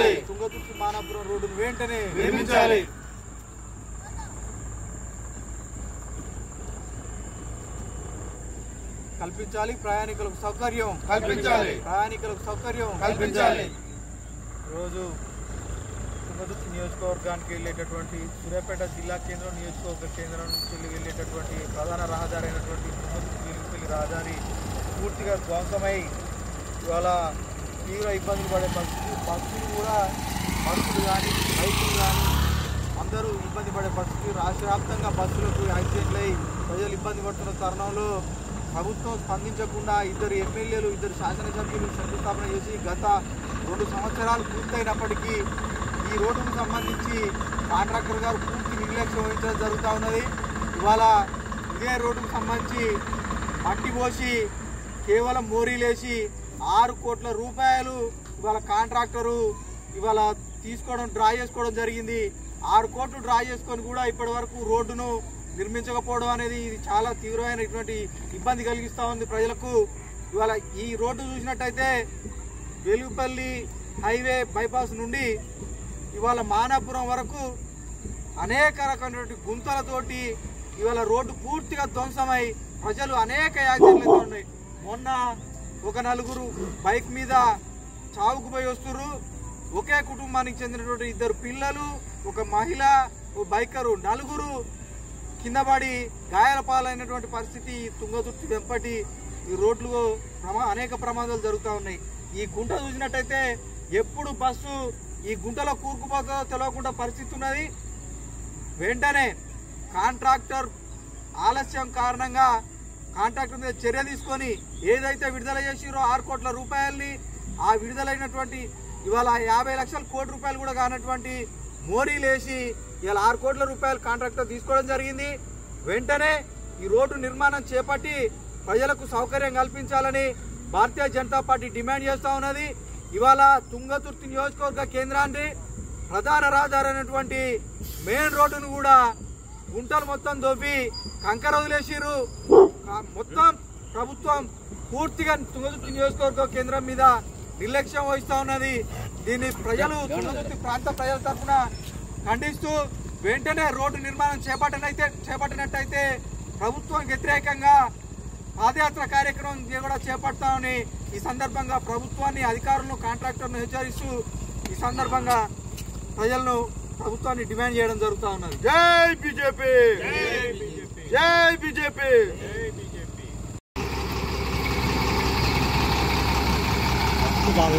కల్పించాలి. తుంగతుర్తి మానాపురం రోడ్డును వెంటనే నిర్మించాలి. కల్పించాలి. ప్రయాణికులకు సౌకర్యం కల్పించాలి. ప్రయాణికులకు సౌకర్యం కల్పించాలి. రోజు తుంగతుర్తి నియోజకవర్గానికి వెళ్ళేటటువంటి సూర్యాపేట జిల్లా కేంద్రం నియోజకవర్గ కేంద్రం నుంచి వెళ్ళేటటువంటి ప్రధాన రహదారి అయినటువంటి తుంగతుర్తి వెలుగుపల్లి రహదారి పూర్తిగా ధ్వంసమై ఇవాళ తీవ్ర ఇబ్బందులు పడే పరిస్థితి. బస్సులు కూడా బస్సులు కానీ బైకులు కానీ అందరూ ఇబ్బంది పడే పరిస్థితి. రాష్ట్ర వ్యాప్తంగా బస్సులకు యాక్సిడెంట్లు అయి ప్రజలు ఇబ్బంది పడుతున్న తరుణంలో ప్రభుత్వం స్పందించకుండా ఇద్దరు ఎమ్మెల్యేలు ఇద్దరు శాసనసభ్యులు శంకుస్థాపన చేసి గత 2 సంవత్సరాలు పూర్తయినప్పటికీ ఈ రోడ్డుకు సంబంధించి కాంట్రాక్టర్ గారు పూర్తి నిర్లక్ష్యం వహించడం జరుగుతూ ఉన్నది. ఇవాళ ఇదే రోడ్డుకు సంబంధించి మట్టి పోసి కేవలం మోరీలేసి 6 కోట్ల రూపాయలు ఇవాళ కాంట్రాక్టరు ఇవాళ డ్రా చేసుకోవడం జరిగింది. 6 కోట్లు డ్రా చేసుకొని కూడా ఇప్పటి వరకు రోడ్డును నిర్మించకపోవడం అనేది ఇది చాలా తీవ్రమైనటువంటి ఇబ్బంది కలిగిస్తూ ఉంది ప్రజలకు. ఇవాళ ఈ రోడ్డు చూసినట్టయితే వెలుగుపల్లి హైవే బైపాస్ నుండి ఇవాళ మానాపురం వరకు అనేక రకమైనటువంటి గుంతలతోటి ఇవాళ రోడ్డు పూర్తిగా ధ్వంసమై ప్రజలు అనేక యాక్సిడెంట్లు ఉన్నాయి. మొన్న ఒక 4 బైక్ మీద చావుకు పోయి వస్తున్నారు. ఒకే కుటుంబానికి చెందినటువంటి 2 పిల్లలు, ఒక మహిళ, ఒక బైకరు, 4 కింద పడి గాయాల పాలైనటువంటి పరిస్థితి. తుంగతుర్తి వెంపటి ఈ రోడ్లు అనేక ప్రమాదాలు జరుగుతూ ఉన్నాయి. ఈ గుంట చూసినట్టయితే ఎప్పుడు బస్సు ఈ గుంటలో కూరుకుపోతుందో తెలియకుండా పరిస్థితి ఉన్నది. వెంటనే కాంట్రాక్టర్ ఆలస్యం కారణంగా కాంట్రాక్టర్ మీద చర్య తీసుకొని ఏదైతే విడుదల చేసిరో 6 కోట్ల రూపాయలని ఆ విడుదలైనటువంటి ఇవాళ 50 లక్షల కోటి రూపాయలు కూడా కానటువంటి మోరీలేసి ఇలా 6 కోట్ల రూపాయలు కాంట్రాక్టర్ తీసుకోవడం జరిగింది. వెంటనే ఈ రోడ్డు నిర్మాణం చేపట్టి ప్రజలకు సౌకర్యం కల్పించాలని భారతీయ జనతా పార్టీ డిమాండ్ చేస్తూ ఉన్నది. ఇవాళ తుంగతుర్తి నియోజకవర్గ కేంద్రాన్ని ప్రధాన రహదారి అయినటువంటి మెయిన్ రోడ్డును కూడా గుంటలు మొత్తం దోపి కంకర వదిలేసిరు. మొత్తం ప్రభుత్వం పూర్తిగా తుంగతుర్తి నియోజకవర్గ కేంద్రం మీద నిర్లక్ష్యం వహిస్తూ ఉన్నది. దీన్ని ప్రజలు తుంగతుర్తి ప్రాంత ప్రజల తరఫున ఖండిస్తూ వెంటనే రోడ్డు నిర్మాణం చేపట్టినట్టయితే ప్రభుత్వానికి వ్యతిరేకంగా పాదయాత్ర కార్యక్రమం కూడా చేపడతామని ఈ సందర్భంగా ప్రభుత్వాన్ని, అధికారులను, కాంట్రాక్టర్ను హెచ్చరిస్తూ ఈ సందర్భంగా ప్రభుత్వాన్ని డిమాండ్ చేయడం జరుగుతూ ఉన్నది. జై బీజేపీ, జై బీజేపీ. బాగా